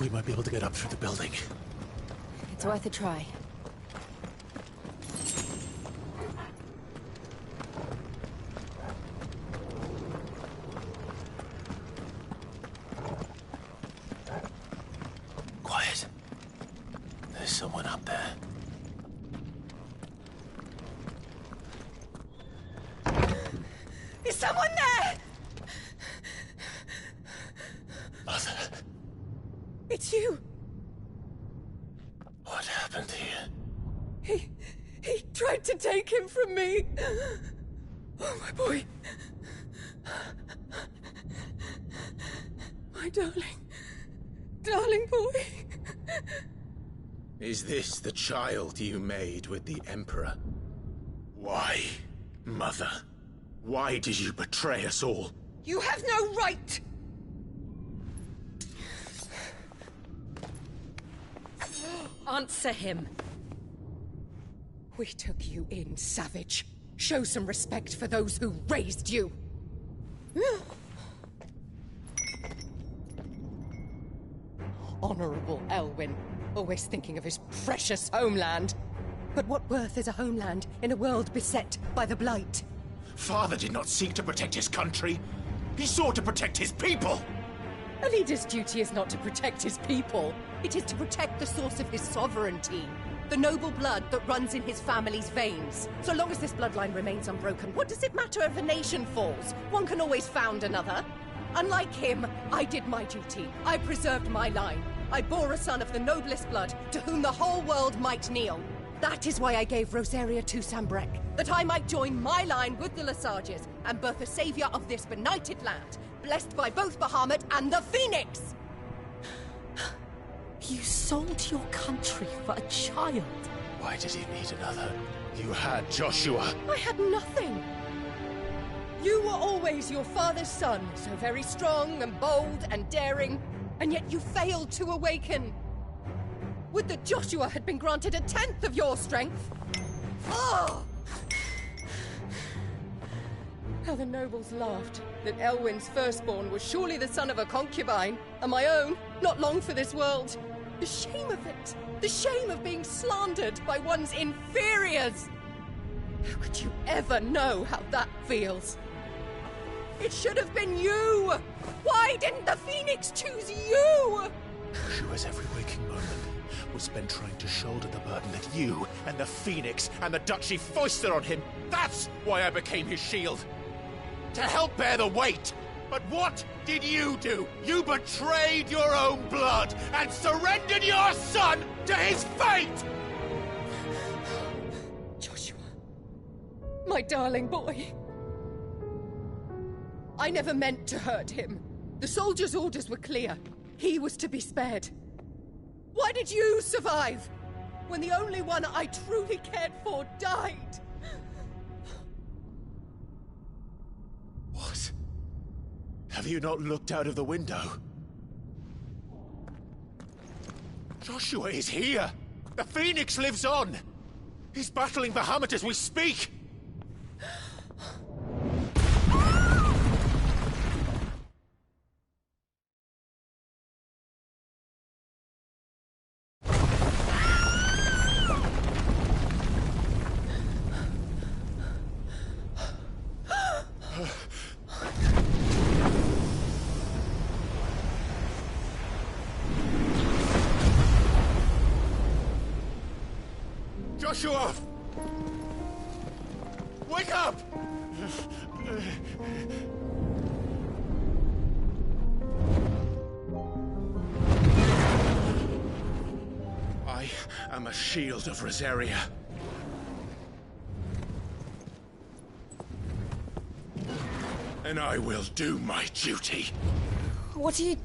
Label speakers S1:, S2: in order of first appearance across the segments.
S1: We might be able to get up through the building.
S2: It's worth a try.
S1: Quiet. There's someone up there.
S2: Is someone there?
S1: Mother.
S2: It's you.
S1: What happened here?
S2: He tried to take him from me. Oh, my boy. My darling boy.
S1: Is this the child you made with the Emperor? Why, Mother? Why did you betray us all?
S2: You have no right! Answer him. We took you in, savage. Show some respect for those who raised you. Honorable Elwyn, always thinking of his precious homeland. But what worth is a homeland in a world beset by the Blight?
S1: Father did not seek to protect his country. He sought to protect his people.
S2: A leader's duty is not to protect his people. It is to protect the source of his sovereignty. The noble blood that runs in his family's veins. So long as this bloodline remains unbroken, what does it matter if a nation falls? One can always found another. Unlike him, I did my duty. I preserved my line. I bore a son of the noblest blood, to whom the whole world might kneel. That is why I gave Rosaria to Sambrek, that I might join my line with the Lesages and birth a savior of this benighted land, blessed by both Bahamut and the Phoenix!
S3: You sold your country for a child.
S1: Why did he need another? You had Joshua.
S2: I had nothing. You were always your father's son, so very strong and bold and daring, and yet you failed to awaken. Would that Joshua had been granted 1/10 of your strength? Oh! How the nobles laughed that Elwyn's firstborn was surely the son of a concubine, and my own, not long for this world. The shame of it! The shame of being slandered by one's inferiors! How could you ever know how that feels? It should have been you! Why didn't the Phoenix choose you?
S1: Joshua's every waking moment was spent trying to shoulder the burden that you and the Phoenix and the Duchy foisted on him. That's why I became his shield. To help bear the weight. But what did you do? You betrayed your own blood and surrendered your son to his fate!
S2: Joshua, my darling boy. I never meant to hurt him. The soldiers' orders were clear. He was to be spared. Why did you survive when the only one I truly cared for died?
S1: What? Have you not looked out of the window? Joshua is here! The Phoenix lives on! He's battling Bahamut as we speak! Joshua! Wake up! I am a shield of Rosaria. And I will do my duty.
S2: What are you...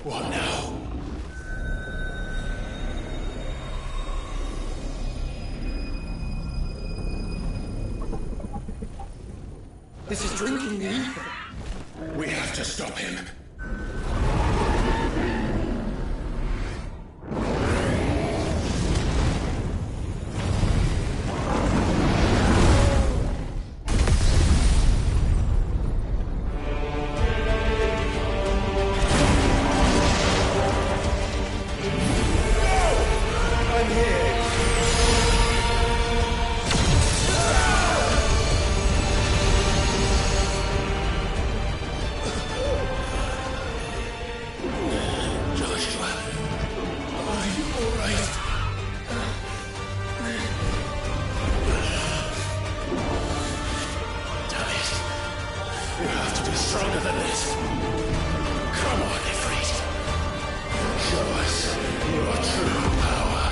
S1: What now?
S3: This is drinking the ether.
S1: We have to stop him. Stronger than this. Come on, Ifrit. Show us your true power.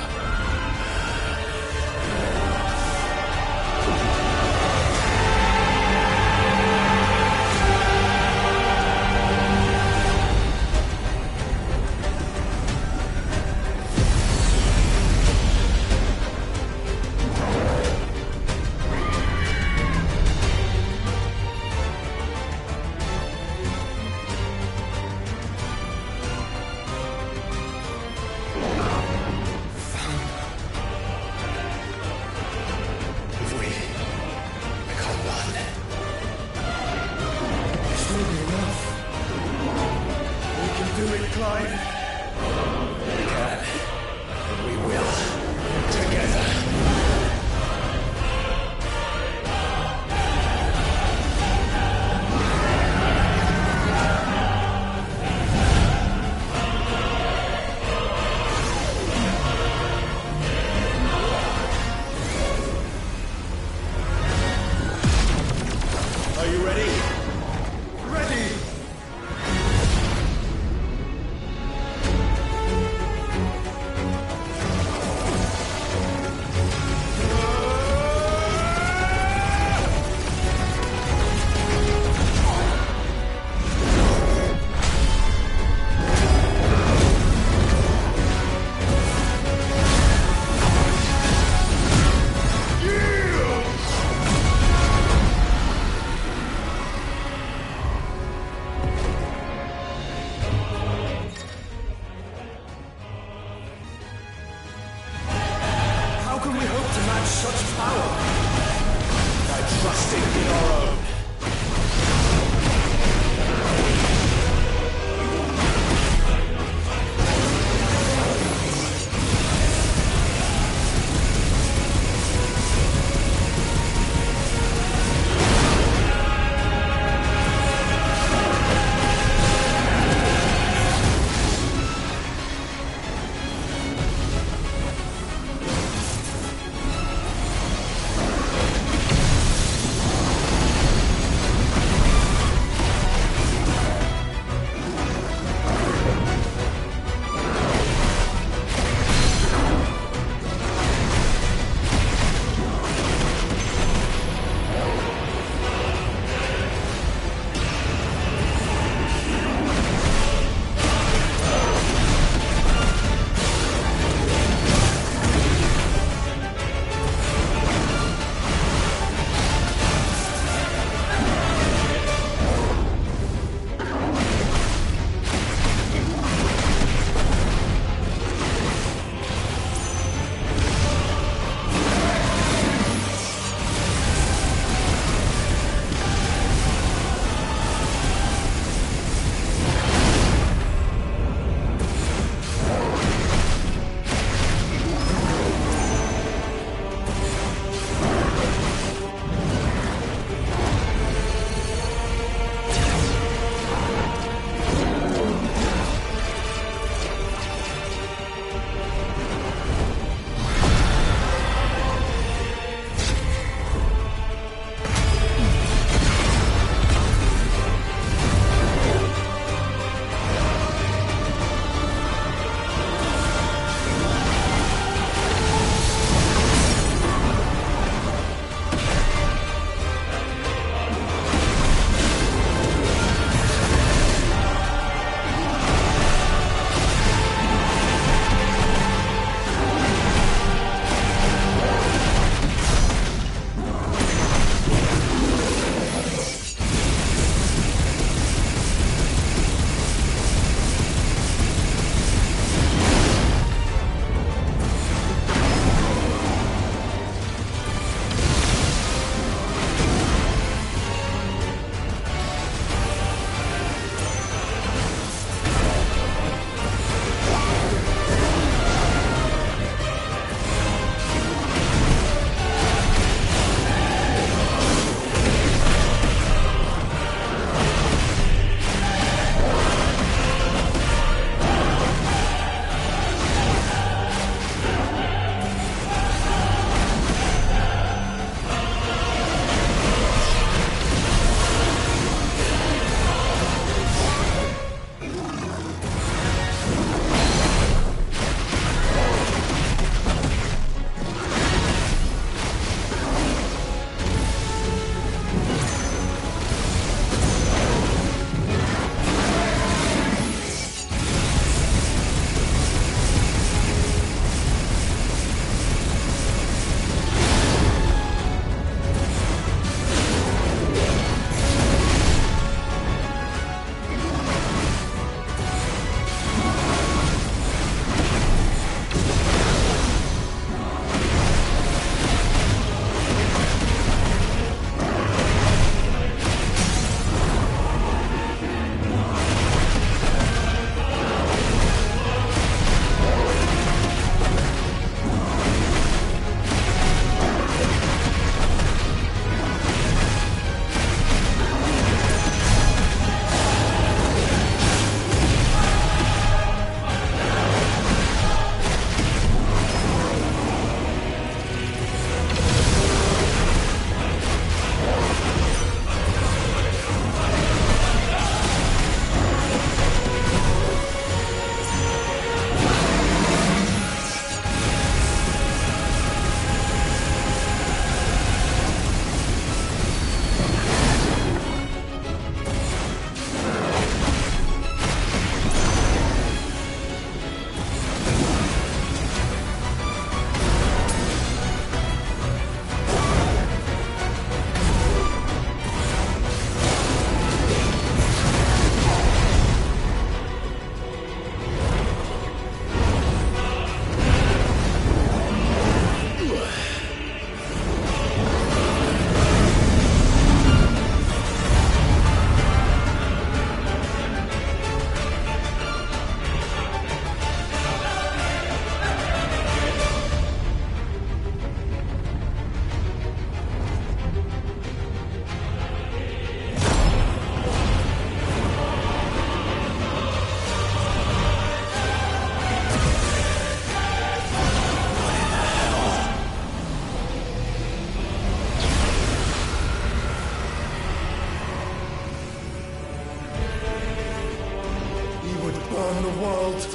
S3: world.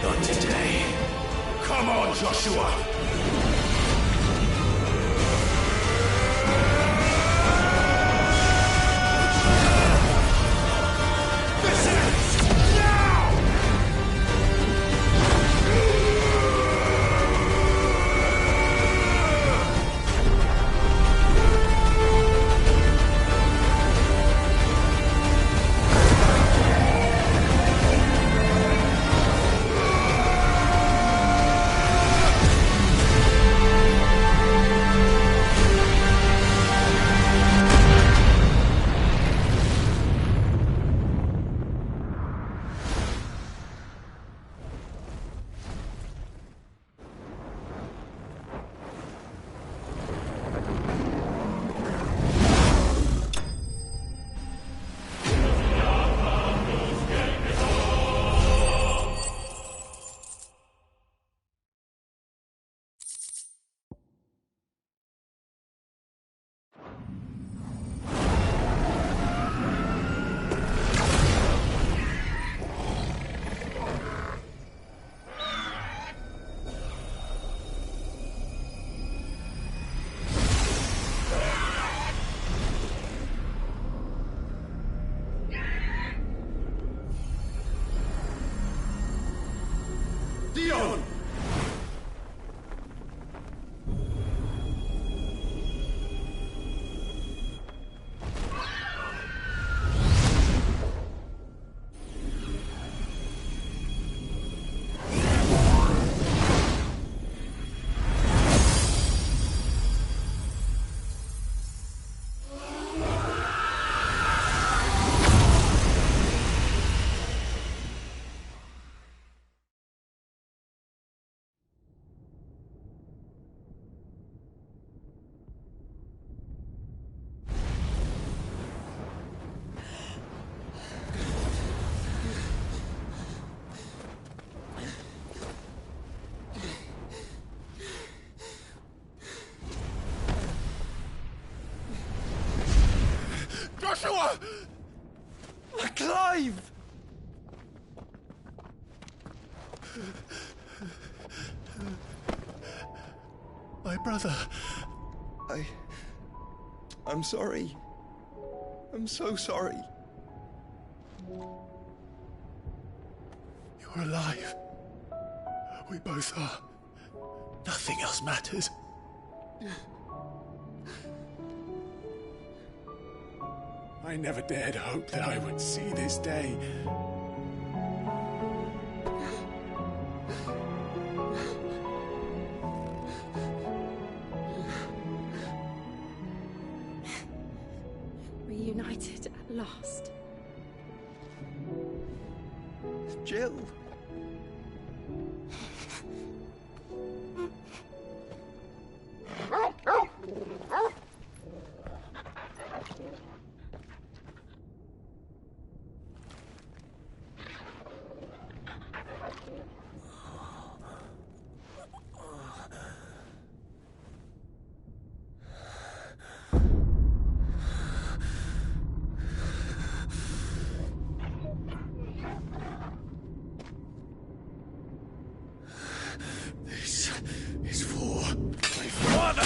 S1: Not today. Come on, Joshua!
S3: Dion!
S1: Joshua!
S3: Clive!
S1: My brother.
S3: I'm sorry. I'm so sorry.
S1: You're alive. We both are. Nothing else matters. I never dared hope that I would see this day.
S2: Reunited at last.
S3: Jill.
S1: This is for my father!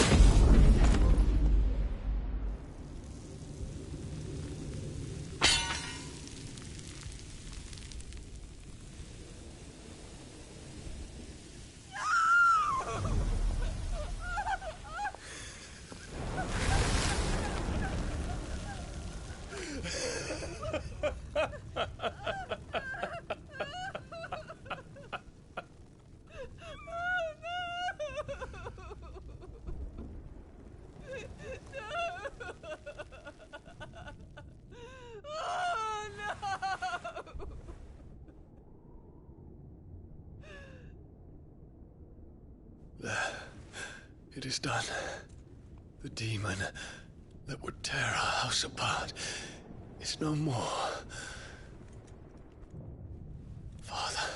S1: It is done. The demon that would tear our house apart is no more. Father.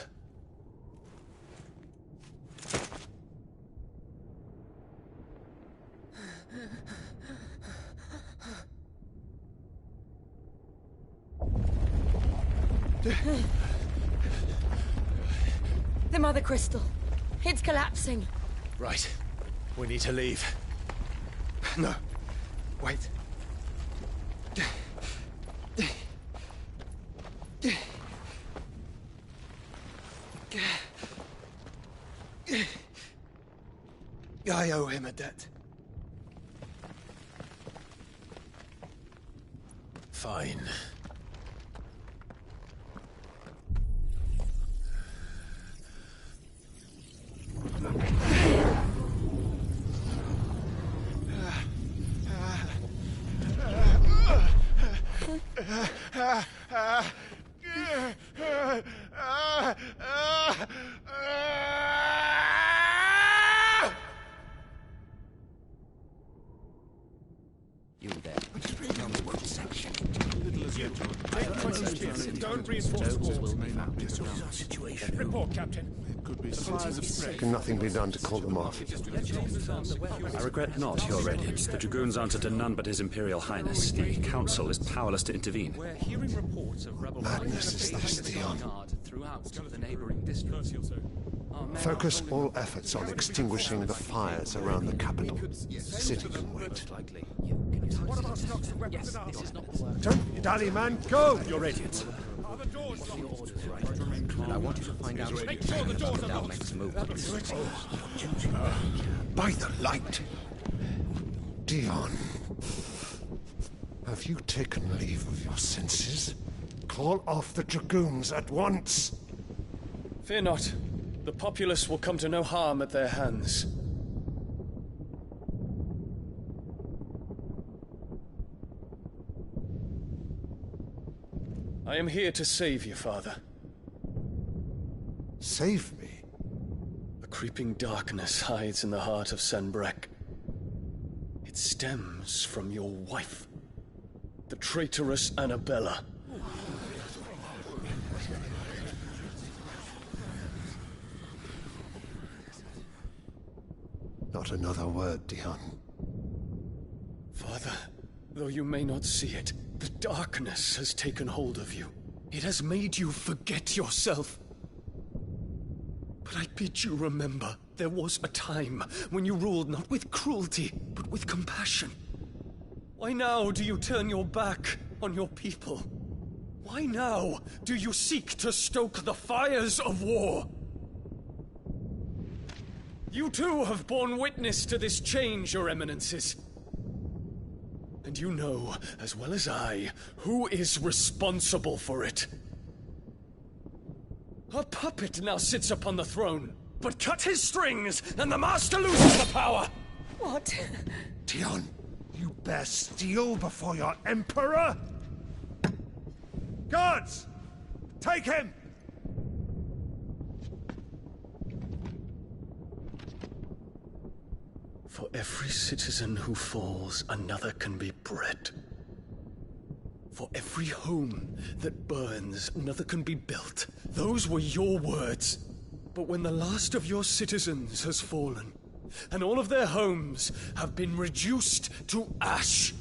S4: The Mother Crystal. It's collapsing.
S1: Right. We need to leave.
S3: No. Wait. I owe him a debt.
S1: Fine.
S5: You there.
S6: Don't reinforce the walls.
S5: Situation.
S6: Report, Captain.
S7: Can nothing be done to call them off?
S8: I regret not, Your Radiance. The Dragoons answer to none but His Imperial Highness. The Council is powerless to intervene.
S5: We're hearing reports of rebel
S7: Madness is this, Dion.
S5: throughout the neighboring districts.
S7: Focus all efforts on extinguishing the fires around the capital. The city can wait. Don't dally, man! Go!
S8: Your Radiance.
S5: And I want you to find out
S6: Make sure the doors are locked.
S5: next move.
S7: By the light! Dion. Have you taken leave of your senses? Call off the Dragoons at once!
S6: Fear not. The populace will come to no harm at their hands. I am here to save you, Father.
S7: Save me?
S6: A creeping darkness hides in the heart of Sanbreque. It stems from your wife, the traitorous Annabella.
S7: Not another word, Dion.
S6: Father, though you may not see it, the darkness has taken hold of you. It has made you forget yourself. But I bid you remember, there was a time when you ruled not with cruelty, but with compassion. Why now do you turn your back on your people? Why now do you seek to stoke the fires of war? You too have borne witness to this change, Your Eminences. And you know, as well as I, who is responsible for it. A puppet now sits upon the throne, but cut his strings, and the master loses the power!
S4: What?
S7: Dion, you bear steel before your Emperor? Guards! Take him!
S6: For every citizen who falls, another can be bred. For every home that burns, another can be built. Those were your words. But when the last of your citizens has fallen, and all of their homes have been reduced to ash,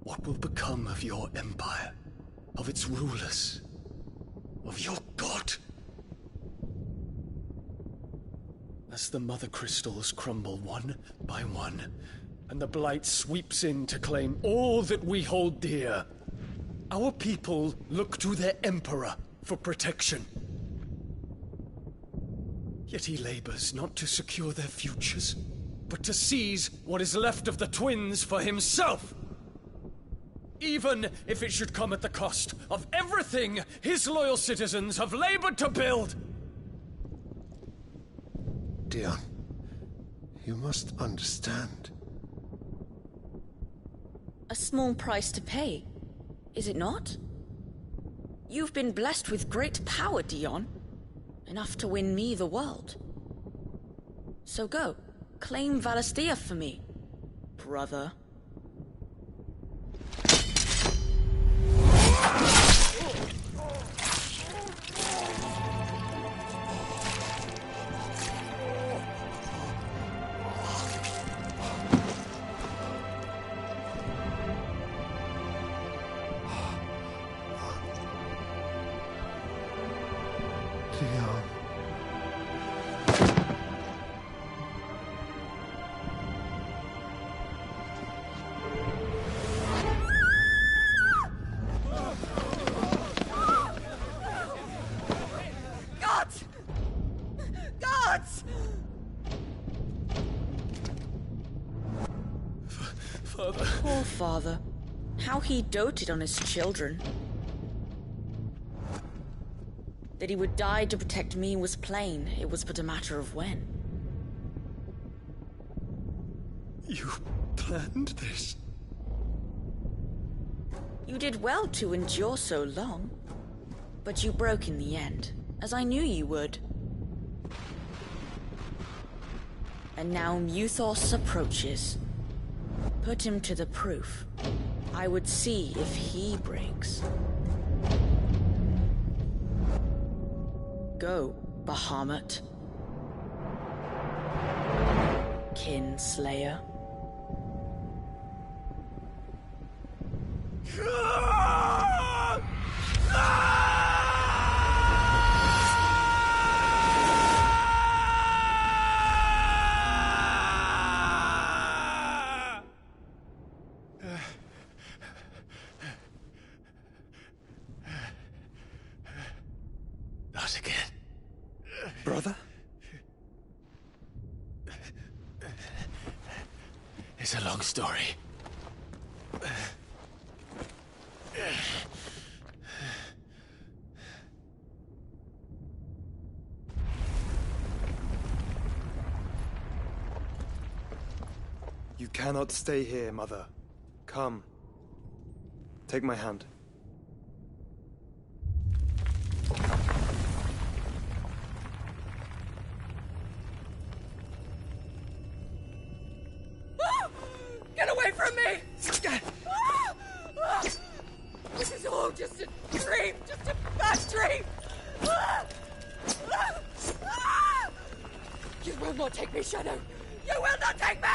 S6: what will become of your empire, of its rulers, of your god? As the Mothercrystals crumble one by one, and the Blight sweeps in to claim all that we hold dear, our people look to their Emperor for protection. Yet he labors not to secure their futures, but to seize what is left of the twins for himself! Even if it should come at the cost of everything his loyal citizens have labored to build!
S7: Dion, you must understand.
S4: A small price to pay, is it not? You've been blessed with great power, Dion. Enough to win me the world. So go, claim Valisthea for me, brother. Poor father. How he doted on his children. That he would die to protect me was plain. It was but a matter of when.
S6: You planned this?
S4: You did well to endure so long. But you broke in the end, as I knew you would. And now Muthos approaches. Put him to the proof. I would see if he breaks. Go, Bahamut. Kinslayer.
S1: Not again.
S3: Brother?
S1: It's a long story.
S3: You cannot stay here, Mother. Come. Take my hand.
S2: Get away from me! This is all just a dream, just a bad dream! You will not take me, Shadow! You will not take me!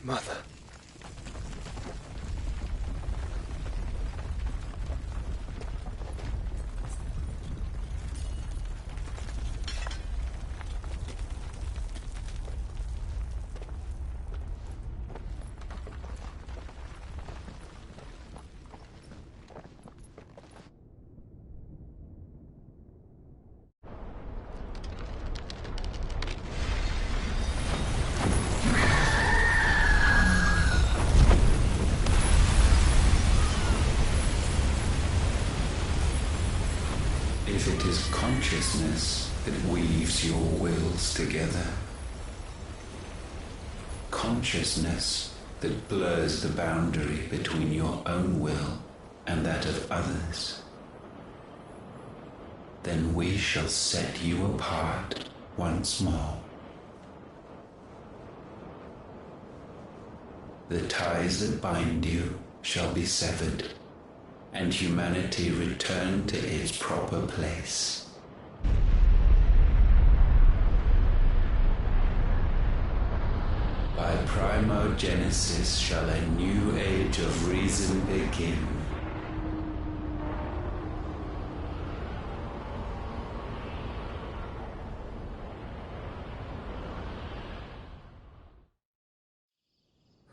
S3: Mother.
S9: If it is consciousness that weaves your wills together, consciousness that blurs the boundary between your own will and that of others, then we shall set you apart once more. The ties that bind you shall be severed, and humanity return to its proper place. By primogenesis shall a new age of reason begin.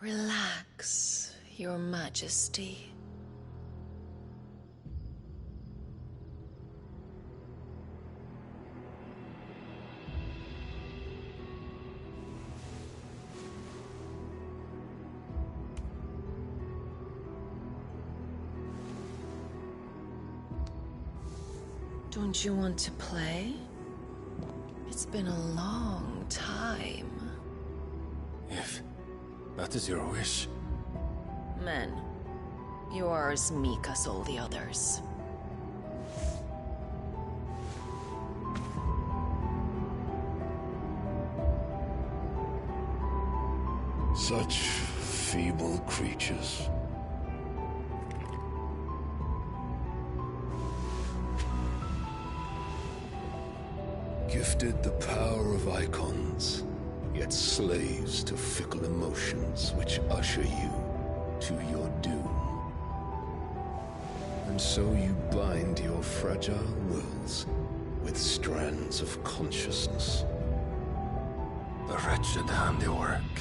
S10: Relax, Your Majesty. Don't you want to play? It's been a long time.
S6: If that is your wish.
S10: Men, you are as meek as all the others.
S11: Such feeble creatures. Gifted the power of icons, yet slaves to fickle emotions which usher you to your doom. And so you bind your fragile wills with strands of consciousness.
S3: The wretched handiwork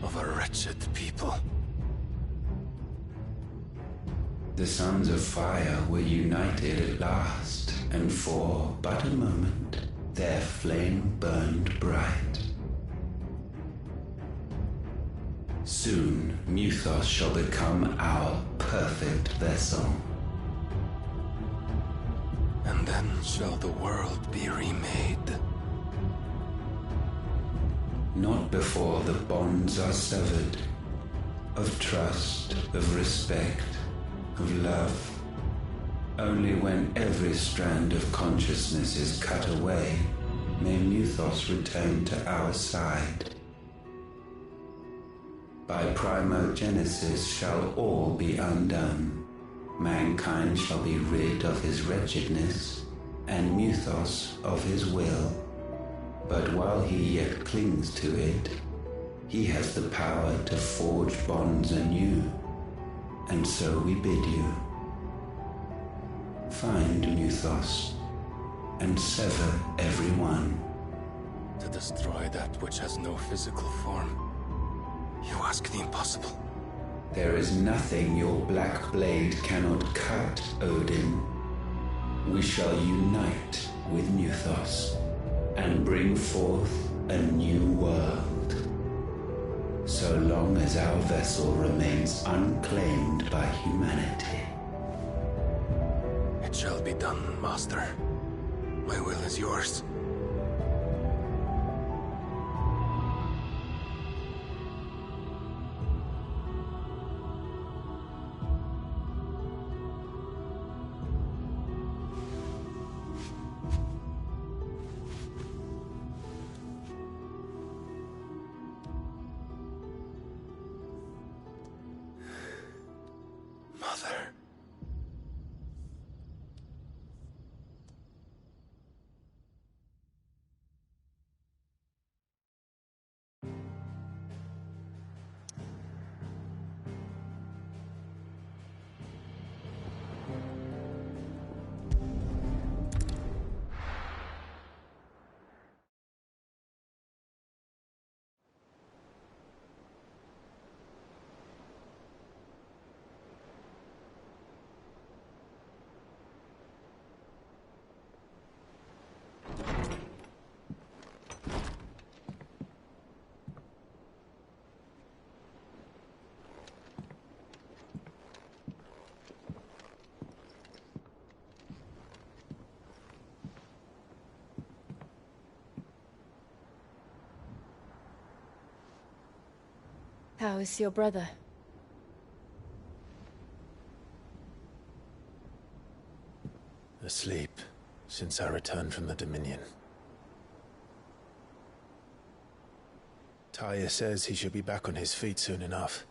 S3: of a wretched people.
S9: The sons of fire were united at last, and for but a moment their flame burned bright. Soon Muthos shall become our perfect vessel.
S3: And then shall the world be remade.
S9: Not before the bonds are severed, of trust, of respect, of love. Only when every strand of consciousness is cut away, may Muthos return to our side. By primogenesis shall all be undone. Mankind shall be rid of his wretchedness, and Muthos of his will. But while he yet clings to it, he has the power to forge bonds anew. And so we bid you, find Muthos, and sever every one.
S3: To destroy that which has no physical form, you ask the impossible.
S9: There is nothing your black blade cannot cut, Odin. We shall unite with Muthos, and bring forth a new world. So long as our vessel remains unclaimed by humanity.
S3: It shall be done, Master. My will is yours. Mother.
S10: How is your brother?
S1: Asleep since I returned from the Dominion. Taya says he should be back on his feet soon enough.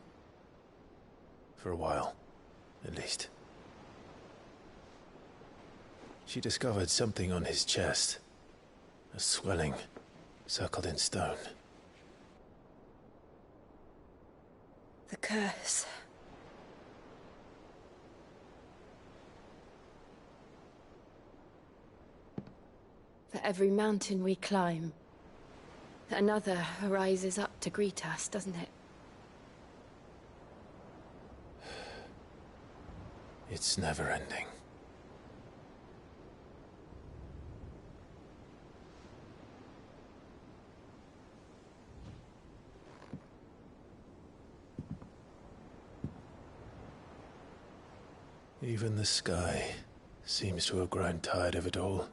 S1: For a while, at least. She discovered something on his chest. A swelling, circled in stone.
S10: The curse. For every mountain we climb, another rises up to greet us, doesn't it?
S1: It's never ending. Even the sky seems to have grown tired of it all.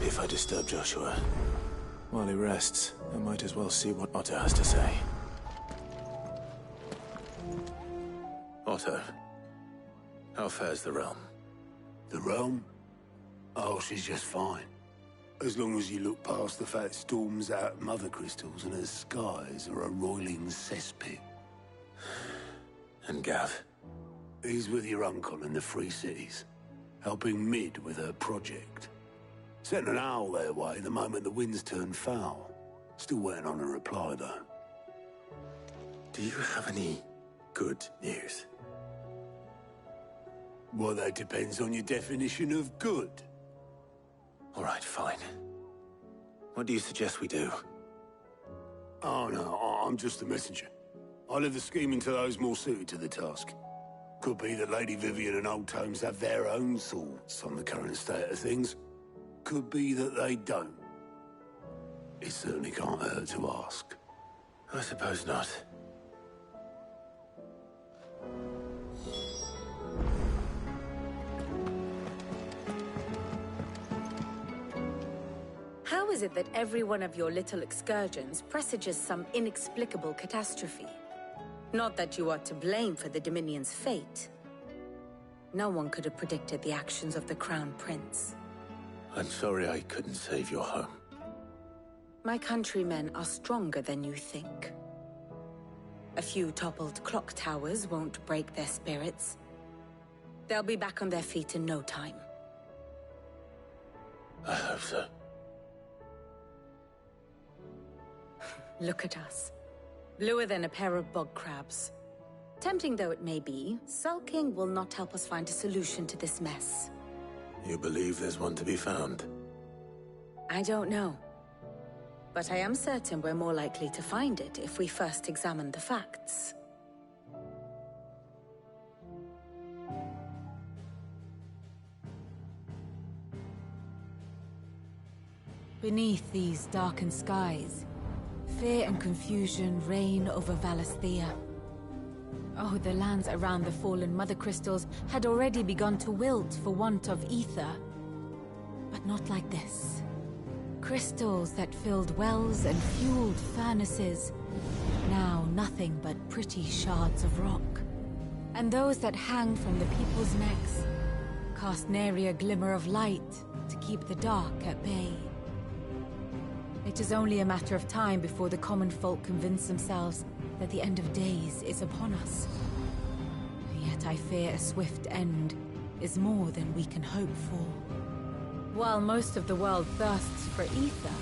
S1: If I disturb Joshua, while he rests, I might as well see what Otto has to say. Otto, how fares the realm?
S12: The realm? Oh, she's just fine. As long as you look past the fat storms out Mothercrystals and her skies are a roiling cesspit.
S1: And Gav?
S12: He's with your uncle in the Free Cities, helping Mid with her project. Sent an owl their way the moment the winds turned foul. Still waiting on a reply, though.
S1: Do you have any good news?
S12: Well, that depends on your definition of good.
S1: All right, fine. What do you suggest we do?
S12: Oh, no, I'm just the messenger. I leave the scheming to those more suited to the task. Could be that Lady Vivian and Old Tomes have their own thoughts on the current state of things. Could be that they don't. It certainly can't hurt to ask.
S1: I suppose not.
S13: How is it that every one of your little excursions presages some inexplicable catastrophe? Not that you are to blame for the Dominion's fate. No one could have predicted the actions of the Crown Prince.
S1: I'm sorry I couldn't save your home.
S13: My countrymen are stronger than you think. A few toppled clock towers won't break their spirits. They'll be back on their feet in no time.
S1: I hope so.
S13: Look at us. Bluer than a pair of bog crabs. Tempting though it may be, sulking will not help us find a solution to this mess.
S1: You believe there's one to be found?
S13: I don't know. But I am certain we're more likely to find it if we first examine the facts.
S14: Beneath these darkened skies, fear and confusion reign over Valisthea. Oh, the lands around the fallen Mothercrystals had already begun to wilt for want of aether. But not like this. Crystals that filled wells and fueled furnaces, now nothing but pretty shards of rock. And those that hang from the people's necks cast nary a glimmer of light to keep the dark at bay. It is only a matter of time before the common folk convince themselves that the end of days is upon us. Yet I fear a swift end is more than we can hope for. While most of the world thirsts for aether,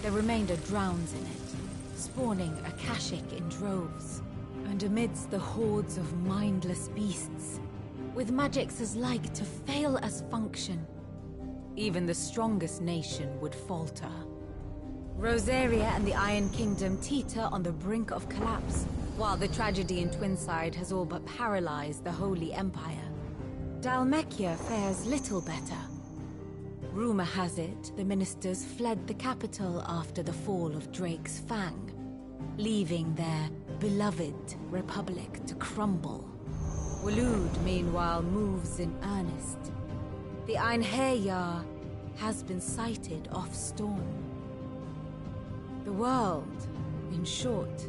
S14: the remainder drowns in it, spawning Akashic in droves. And amidst the hordes of mindless beasts, with magicks as like to fail as function, even the strongest nation would falter. Rosaria and the Iron Kingdom teeter on the brink of collapse, while the tragedy in Twinside has all but paralyzed the Holy Empire. Dalmekia fares little better. Rumor has it the ministers fled the capital after the fall of Drake's Fang, leaving their beloved republic to crumble. Waloed, meanwhile, moves in earnest. The Einherjar has been sighted off-storm. The world, in short,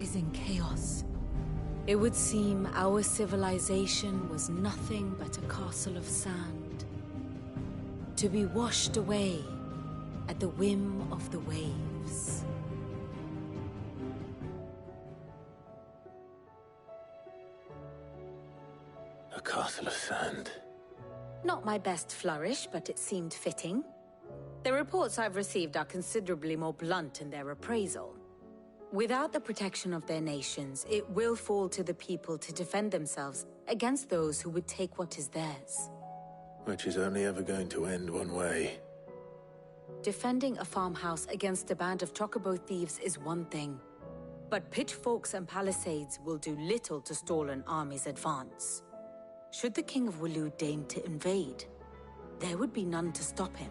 S14: is in chaos. It would seem our civilization was nothing but a castle of sand, to be washed away at the whim of the waves.
S1: A castle of sand.
S13: Not my best flourish, but it seemed fitting. The reports I've received are considerably more blunt in their appraisal. Without the protection of their nations, it will fall to the people to defend themselves against those who would take what is theirs.
S1: Which is only ever going to end one way.
S13: Defending a farmhouse against a band of chocobo thieves is one thing, but pitchforks and palisades will do little to stall an army's advance. Should the King of Waloed deign to invade, there would be none to stop him.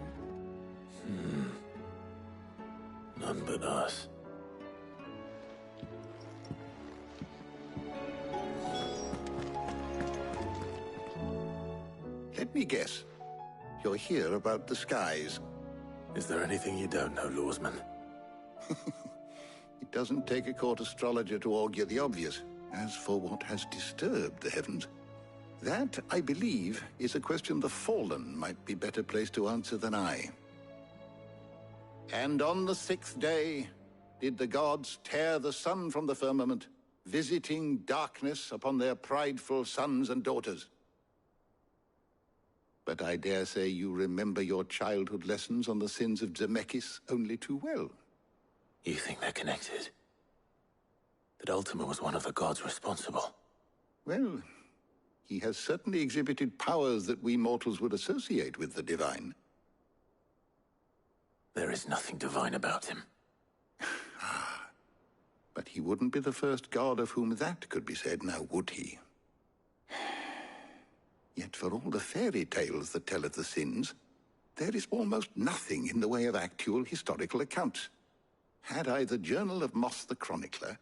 S1: None but us.
S7: Let me guess.
S15: You're here about the skies.
S3: Is there anything you don't know, Lawsman?
S15: It doesn't take a court astrologer to augur the obvious. As for what has disturbed the heavens, that, I believe, is a question the Fallen might be better placed to answer than I. And on the 6th day did the gods tear the sun from the firmament, visiting darkness upon their prideful sons and daughters. But I dare say you remember your childhood lessons on the sins of Zemeckis only too well.
S3: You think they're connected? That Ultima was one of the gods responsible?
S15: Well, he has certainly exhibited powers that we mortals would associate with the divine.
S3: There is nothing divine about him.
S15: But he wouldn't be the first god of whom that could be said, now would he? Yet for all the fairy tales that tell of the sins, there is almost nothing in the way of actual historical accounts. Had I the Journal of Moss the Chronicler,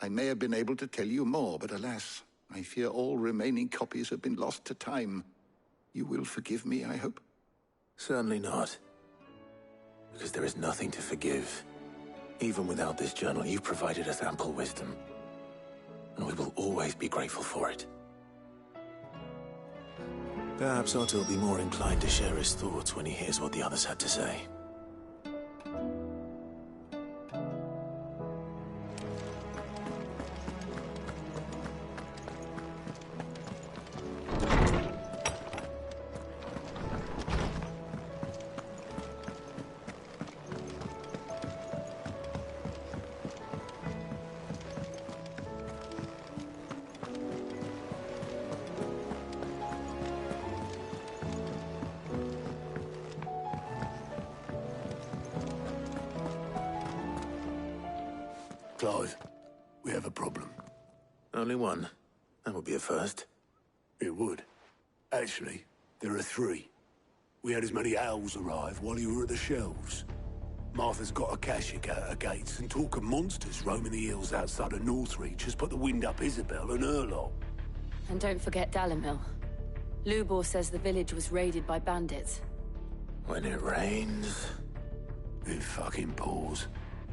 S15: I may have been able to tell you more, but alas, I fear all remaining copies have been lost to time. You will forgive me, I hope?
S3: Certainly not. Because there is nothing to forgive. Even without this journal, you've provided us ample wisdom. And we will always be grateful for it. Perhaps Otto will be more inclined to share his thoughts when he hears what the others had to say.
S12: Clive, we have a problem.
S3: Only one? That would be a first.
S12: It would. Actually, there are 3. We had as many owls arrive while you were at the shelves. Martha's got a Kashik out her gates, and talk of monsters roaming the hills outside of Northreach has put the wind up Isabel and her lot.
S16: And don't forget Dalimil. Lubor says the village was raided by bandits.
S3: When it rains...
S12: It fucking pours.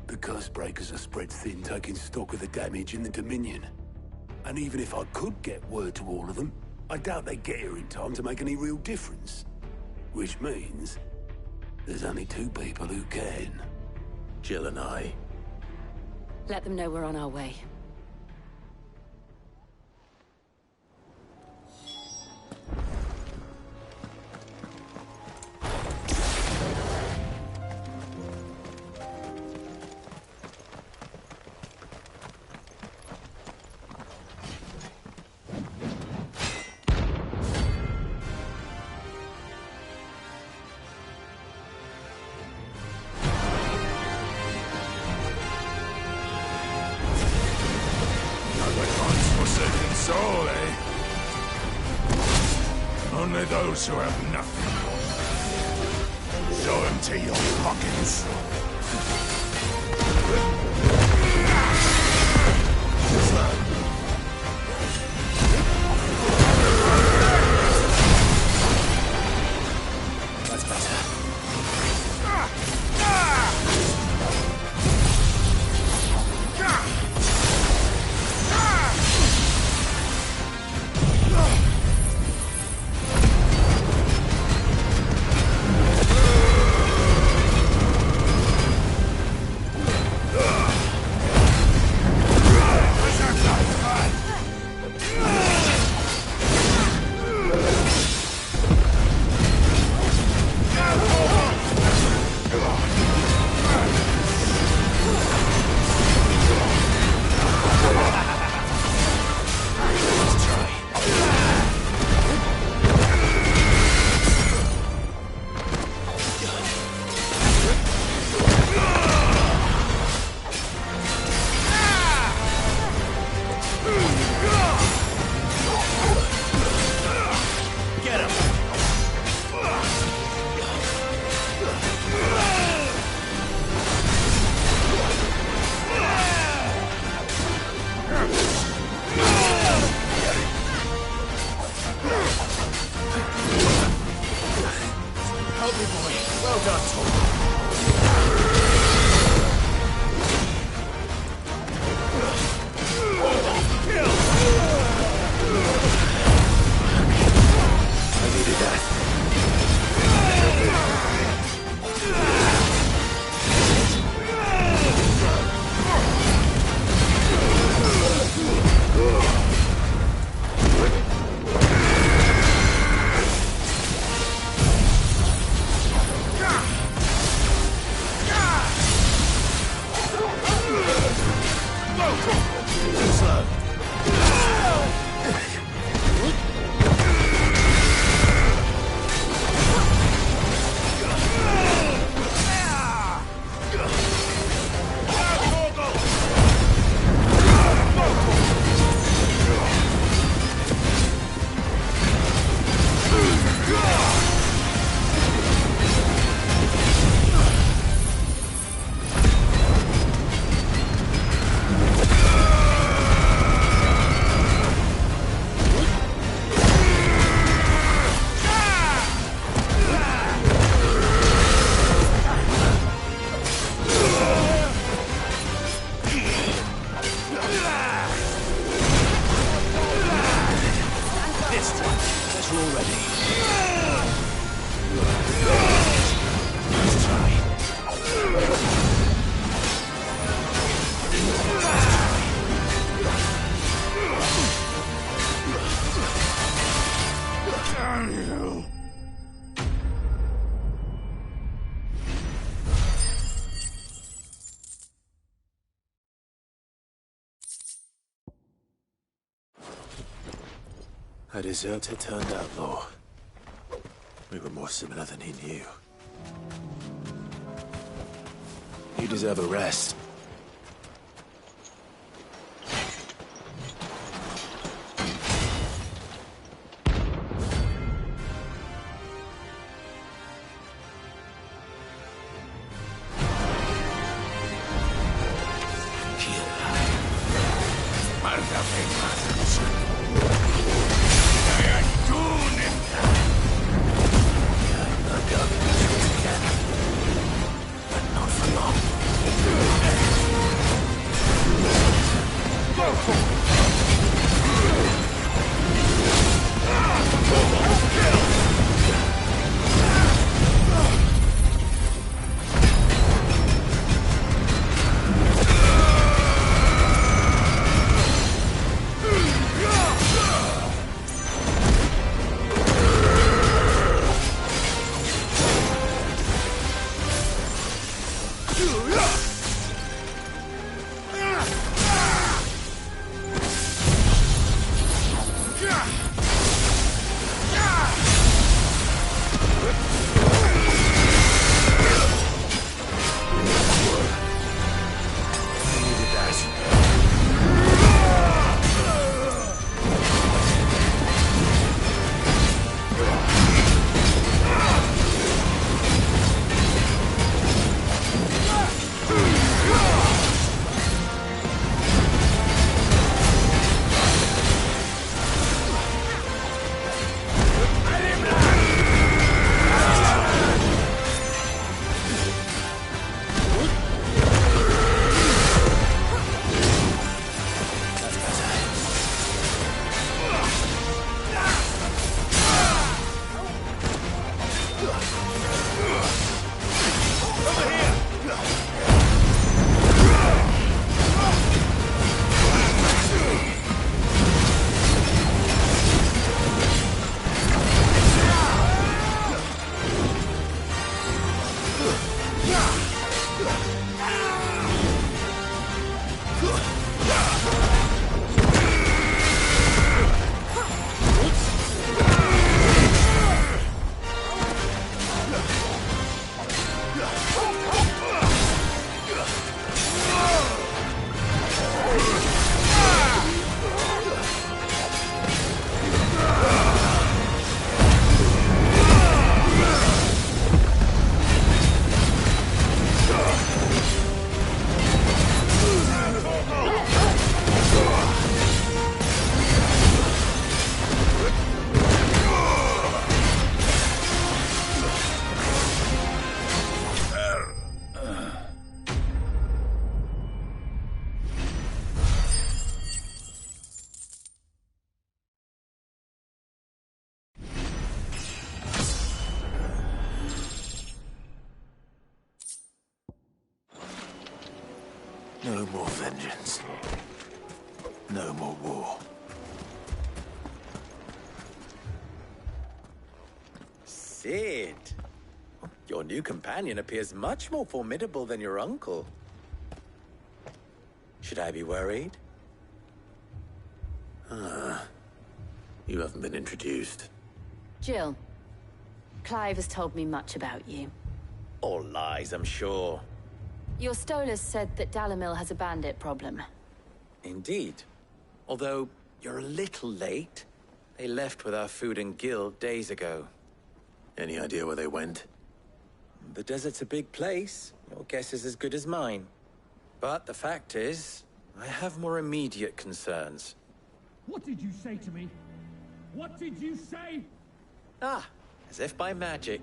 S12: The curse breakers are spread thin, taking stock of the damage in the Dominion. And even if I could get word to all of them, I doubt they'd get here in time to make any real difference. Which means there's only 2 people who can.
S3: Jill and I.
S16: Let them know we're on our way.
S17: Soul, eh? Only those who have nothing. Show him to your pockets.
S3: That's better.
S1: Too slow.
S3: A deserter turned outlaw. We were more similar than he knew. You deserve a rest. No more vengeance. No more war.
S18: Sid, your new companion appears much more formidable than your uncle. Should I be worried?
S3: You haven't been introduced.
S16: Jill, Clive has told me much about you.
S18: All lies, I'm sure.
S16: Your Stolas said that Dalimil has a bandit problem.
S18: Indeed. Although, you're a little late. They left with our food and guild days ago.
S3: Any idea where they went?
S18: The desert's a big place. Your guess is as good as mine. But the fact is, I have more immediate concerns.
S19: What did you say to me? What did you say?
S18: Ah, as if by magic.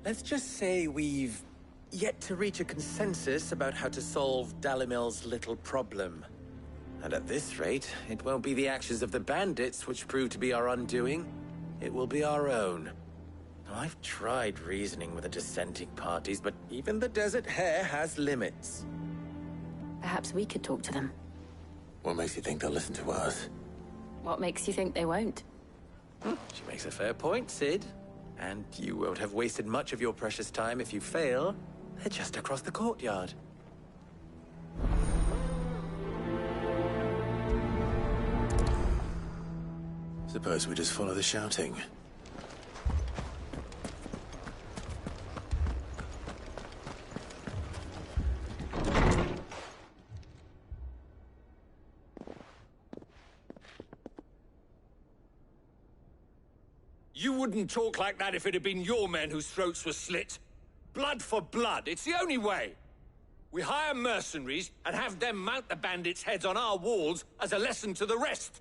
S18: Let's just say we've yet to reach a consensus about how to solve Dalimil's little problem. And at this rate, it won't be the actions of the bandits which prove to be our undoing. It will be our own. Now, I've tried reasoning with the dissenting parties, but even the Desert Hare has limits.
S16: Perhaps we could talk to them.
S3: What makes you think they'll listen to us?
S16: What makes you think they won't?
S18: She makes a fair point, Sid. And you won't have wasted much of your precious time if you fail. They're just across the courtyard.
S3: Suppose we just follow the shouting.
S19: You wouldn't talk like that if it had been your men whose throats were slit. Blood for blood, it's the only way. We hire mercenaries and have them mount the bandits' heads on our walls as a lesson to the rest.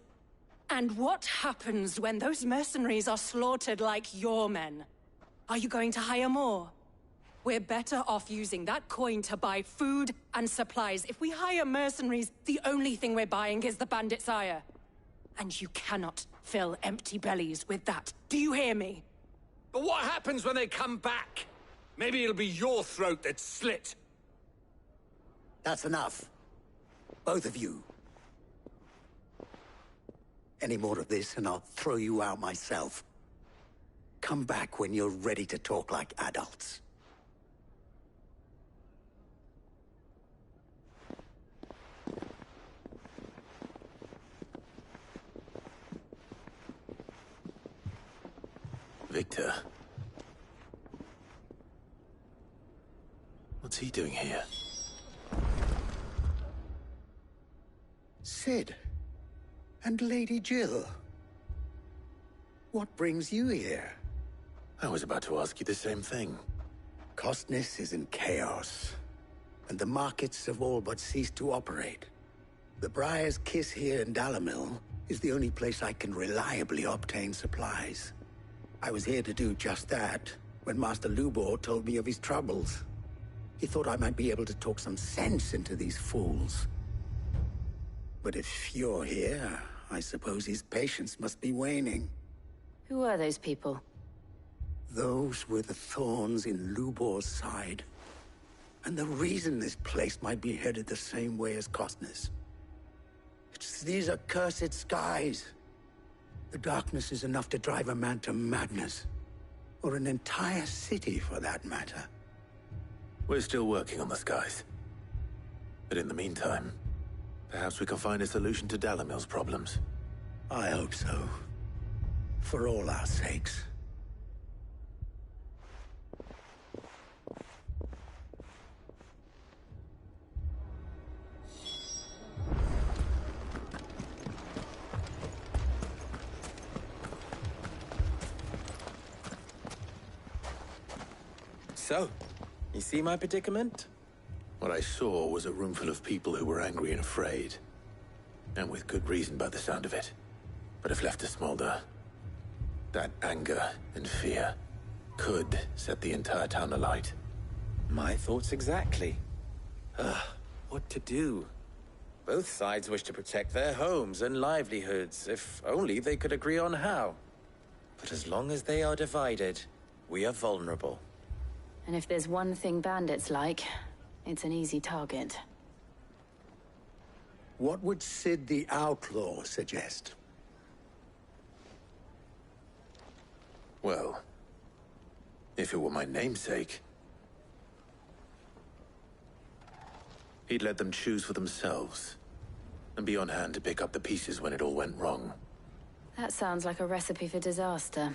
S2: And what happens when those mercenaries are slaughtered like your men? Are you going to hire more? We're better off using that coin to buy food and supplies. If we hire mercenaries, the only thing we're buying is the bandits' ire. And you cannot fill empty bellies with that. Do you hear me?
S19: But what happens when they come back? Maybe it'll be your throat that's slit.
S20: That's enough. Both of you. Any more of this and I'll throw you out myself. Come back when you're ready to talk like adults.
S3: Victor. What's he doing here?
S20: Sid. And Lady Jill. What brings you here?
S3: I was about to ask you the same thing.
S20: Costness is in chaos, and the markets have all but ceased to operate. The Briar's Kiss here in Dalimil is the only place I can reliably obtain supplies. I was here to do just that when Master Lubor told me of his troubles. He thought I might be able to talk some sense into these fools. But if you're here, I suppose his patience must be waning.
S16: Who are those people?
S20: Those were the thorns in Lubor's side. And the reason this place might be headed the same way as Costness. It's these accursed skies. The darkness is enough to drive a man to madness. Or an entire city, for that matter.
S3: We're still working on the skies. But in the meantime, perhaps we can find a solution to Dalimil's problems.
S20: I hope so. For all our sakes.
S18: So, you see my predicament?
S3: What I saw was a room full of people who were angry and afraid. And with good reason by the sound of it. But if left to smolder, that anger and fear could set the entire town alight.
S18: My thoughts exactly. What to do? Both sides wish to protect their homes and livelihoods, if only they could agree on how. But as long as they are divided, we are vulnerable.
S16: And if there's one thing bandits like, it's an easy target.
S20: What would Sid the Outlaw suggest?
S3: Well, if it were my namesake, He'd let them choose for themselves, and be on hand to pick up the pieces when it all went wrong.
S16: That sounds like a recipe for disaster.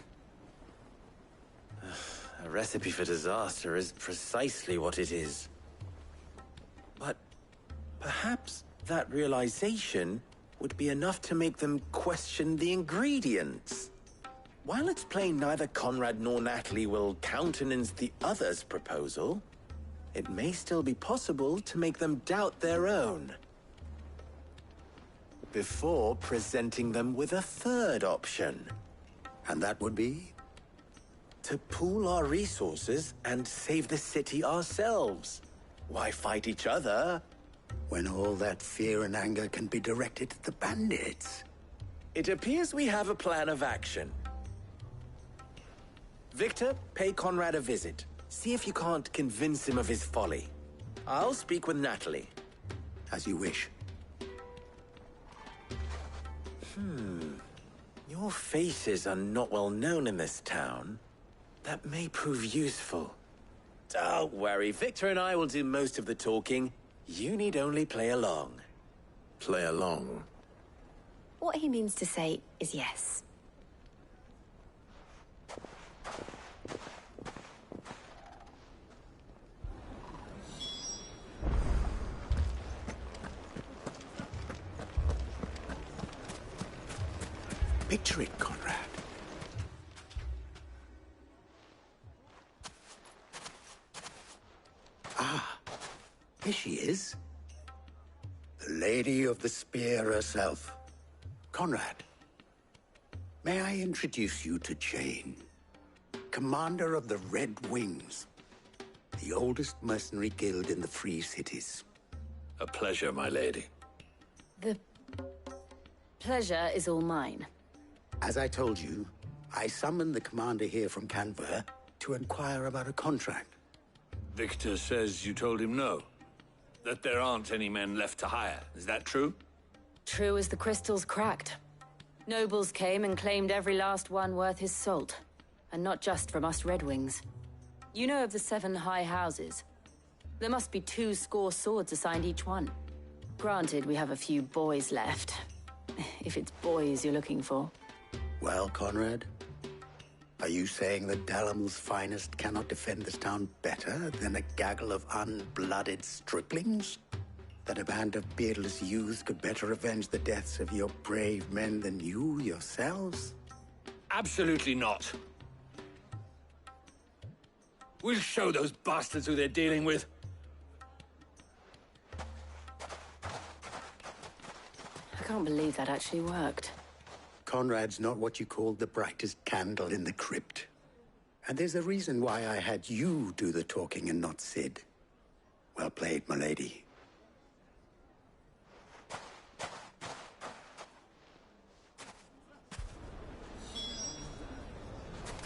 S18: A recipe for disaster is precisely what it is. But perhaps that realization would be enough to make them question the ingredients. While it's plain neither Conrad nor Natalie will countenance the other's proposal, it may still be possible to make them doubt their own, before presenting them with a third option.
S20: And that would be?
S18: To pool our resources and save the city ourselves. Why fight each other
S20: when all that fear and anger can be directed at the bandits?
S18: It appears we have a plan of action. Victor, pay Conrad a visit. See if you can't convince him of his folly. I'll speak with Natalie.
S20: As you wish.
S18: Your faces are not well known in this town. That may prove useful. Don't worry, Victor and I will do most of the talking. You need only play along.
S3: Play along?
S16: What he means to say is yes.
S20: Picture it, Conrad. Ah, here she is. The Lady of the Spear herself. Conrad, may I introduce you to Jane, commander of the Red Wings, the oldest mercenary guild in the Free Cities.
S11: A pleasure, my lady.
S16: The pleasure is all mine.
S20: As I told you, I summoned the commander here from Canver to inquire about a contract.
S11: Victor says you told him no. That there aren't any men left to hire. Is that true?
S16: True as the crystals cracked. Nobles came and claimed every last one worth his salt. And not just from us Red Wings. You know of the 7 high houses. There must be 2 swords assigned each one. Granted, we have a few boys left. If it's boys you're looking for.
S20: Well, Conrad, are you saying that Dalamel's finest cannot defend this town better than a gaggle of unblooded striplings? That a band of beardless youths could better avenge the deaths of your brave men than you yourselves?
S19: Absolutely not. We'll show those bastards who they're dealing with.
S16: I can't believe that actually worked.
S20: Conrad's not what you called the brightest candle in the crypt. And there's a reason why I had you do the talking and not Sid. Well played, my lady.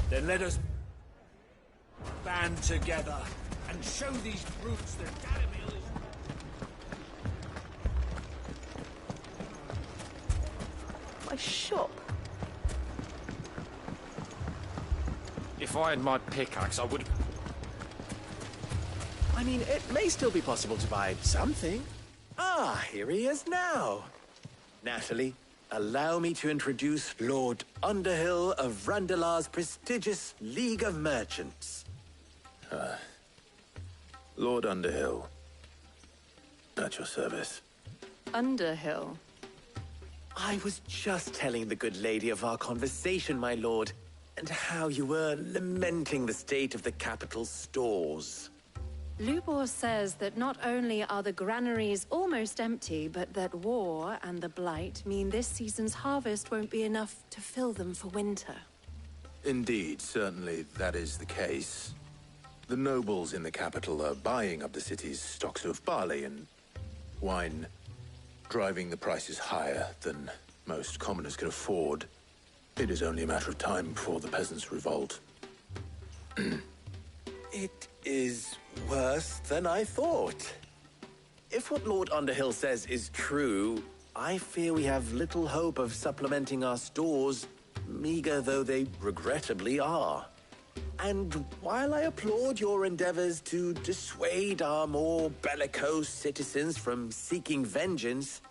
S19: Then let us band together and show these brutes that Dalimil is...
S10: My shop.
S19: If I had my pickaxe, I would...
S18: I mean, it may still be possible to buy something. Ah, here he is now. Natalie, allow me to introduce Lord Underhill of Randalar's prestigious League of Merchants.
S3: Lord Underhill. At your service.
S10: Underhill?
S18: I was just telling the good lady of our conversation, my lord, and how you were lamenting the state of the capital's stores.
S10: Lubor says that not only are the granaries almost empty, but that war and the Blight mean this season's harvest won't be enough to fill them for winter.
S3: Indeed, certainly that is the case. The nobles in the capital are buying up the city's stocks of barley and wine, driving the prices higher than most commoners can afford. It is only a matter of time before the peasants revolt.
S18: It is worse than I thought. If what Lord Underhill says is true, I fear we have little hope of supplementing our stores, meager though they regrettably are. And while I applaud your endeavors to dissuade our more bellicose citizens from seeking vengeance,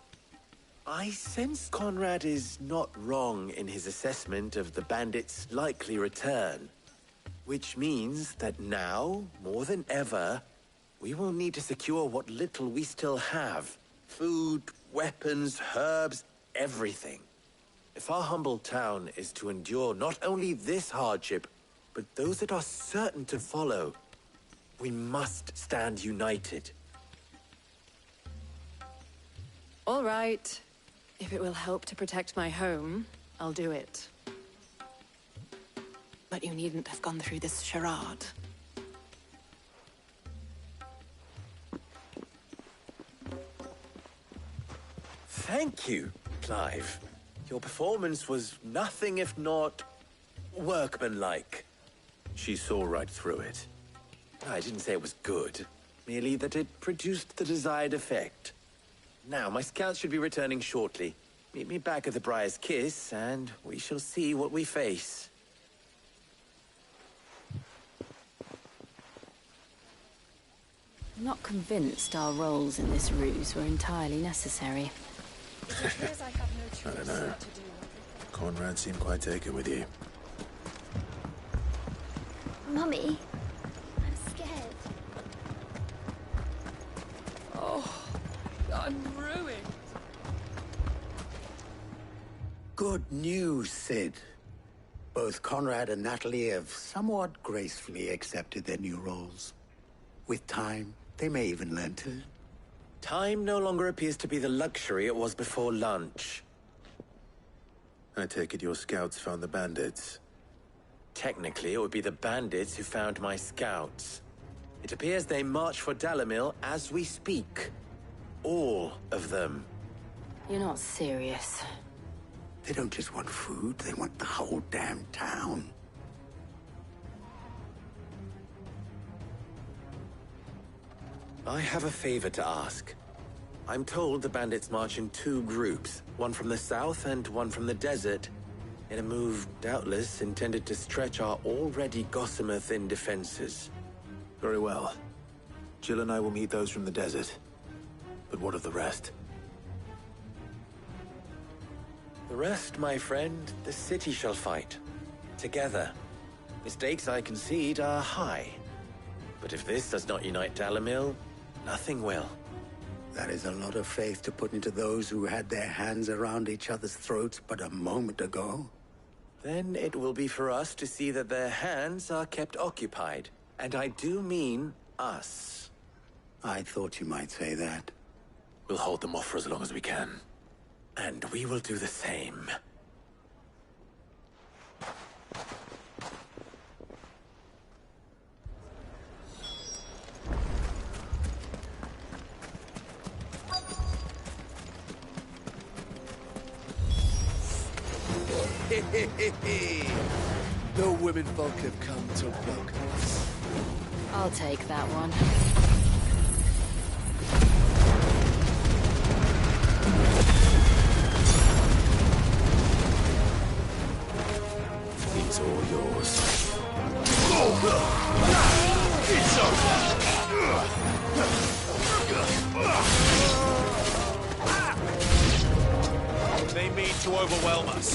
S18: I sense Conrad is not wrong in his assessment of the bandits' likely return. Which means that now, more than ever, we will need to secure what little we still have. Food, weapons, herbs, everything. If our humble town is to endure not only this hardship, but those that are certain to follow, we must stand united.
S10: All right. If it will help to protect my home, I'll do it. But you needn't have gone through this charade.
S18: Thank you, Clive. Your performance was nothing if not workmanlike.
S3: She saw right through it.
S18: I didn't say it was good, merely that it produced the desired effect. Now, my scouts should be returning shortly. Meet me back at the Briar's Kiss, and we shall see what we face.
S16: I'm not convinced our roles in this ruse were entirely necessary.
S3: I don't know. Conrad seemed quite taken with you.
S21: Mummy, I'm scared.
S2: Oh, I'm ruined.
S20: Good news, Sid. Both Conrad and Natalie have somewhat gracefully accepted their new roles. With time, they may even learn to.
S18: Time no longer appears to be the luxury it was before lunch.
S3: I take it your scouts found the bandits.
S18: Technically, it would be the bandits who found my scouts. It appears they march for Dalimil as we speak. All of them.
S16: You're not serious.
S20: They don't just want food, they want the whole damn town.
S18: I have a favor to ask. I'm told the bandits march in two groups, one from the south and one from the desert, in a move doubtless intended to stretch our already gossamer-thin defenses.
S3: Very well. Jill and I will meet those from the desert. But what of the rest?
S18: The rest, my friend, the city shall fight. Together. The stakes, I concede, are high. But if this does not unite Dalimil, nothing will.
S20: That is a lot of faith to put into those who had their hands around each other's throats but a moment ago.
S18: Then it will be for us to see that their hands are kept occupied. And I do mean us.
S20: I thought you might say that.
S3: We'll hold them off for as long as we can.
S18: And we will do the same.
S11: The women folk have come to welcome us.
S16: I'll take that one.
S3: It's all yours.
S17: It's
S1: They mean to overwhelm us.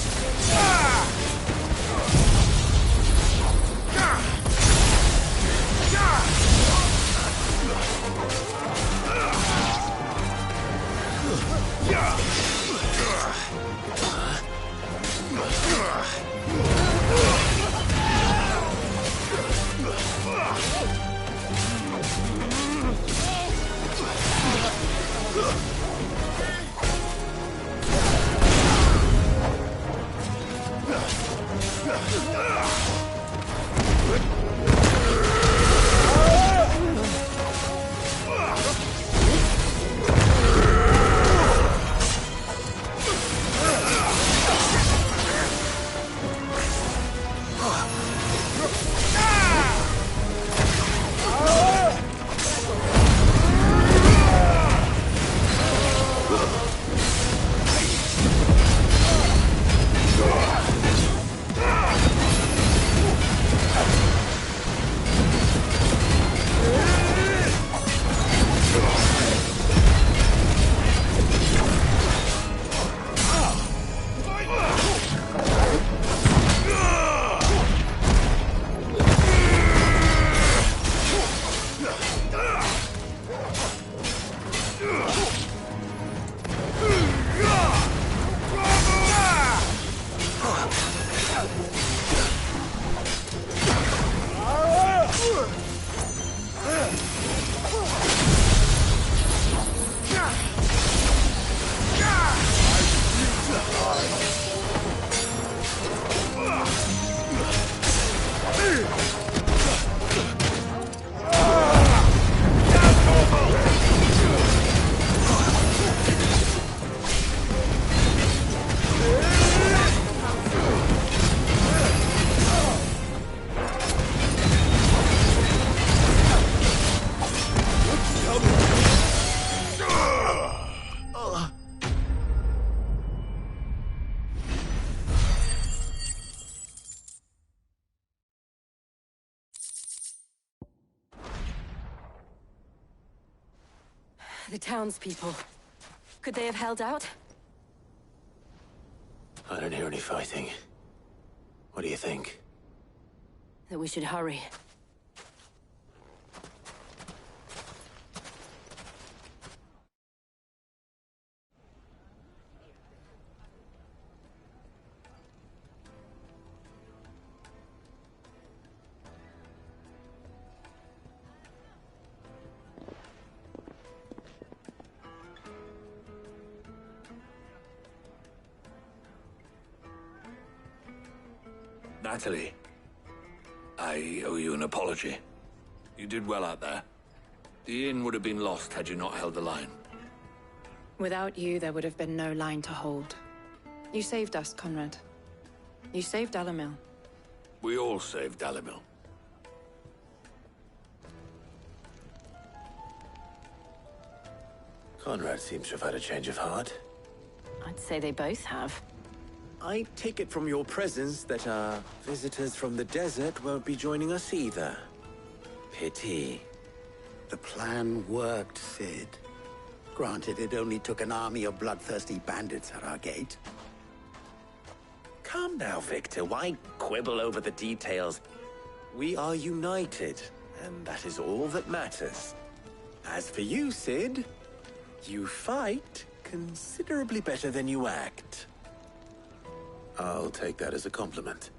S16: The townspeople. Could they have held out?
S3: I don't hear any fighting. What do you think?
S16: That we should hurry.
S19: Natalie, I owe you an apology. You did well out there. The inn would have been lost had you not held the line.
S10: Without you, there would have been no line to hold. You saved us, Conrad. You saved Dalamil.
S19: We all saved Dalamil.
S3: Conrad seems to have had a change of heart.
S16: I'd say they both have.
S18: I take it from your presence that our visitors from the desert won't be joining us either. Pity.
S20: The plan worked, Sid. Granted, it only took an army of bloodthirsty bandits at our gate.
S18: Calm now, Victor. Why quibble over the details? We are united, and that is all that matters. As for you, Sid, you fight considerably better than you act.
S3: I'll take that as a compliment.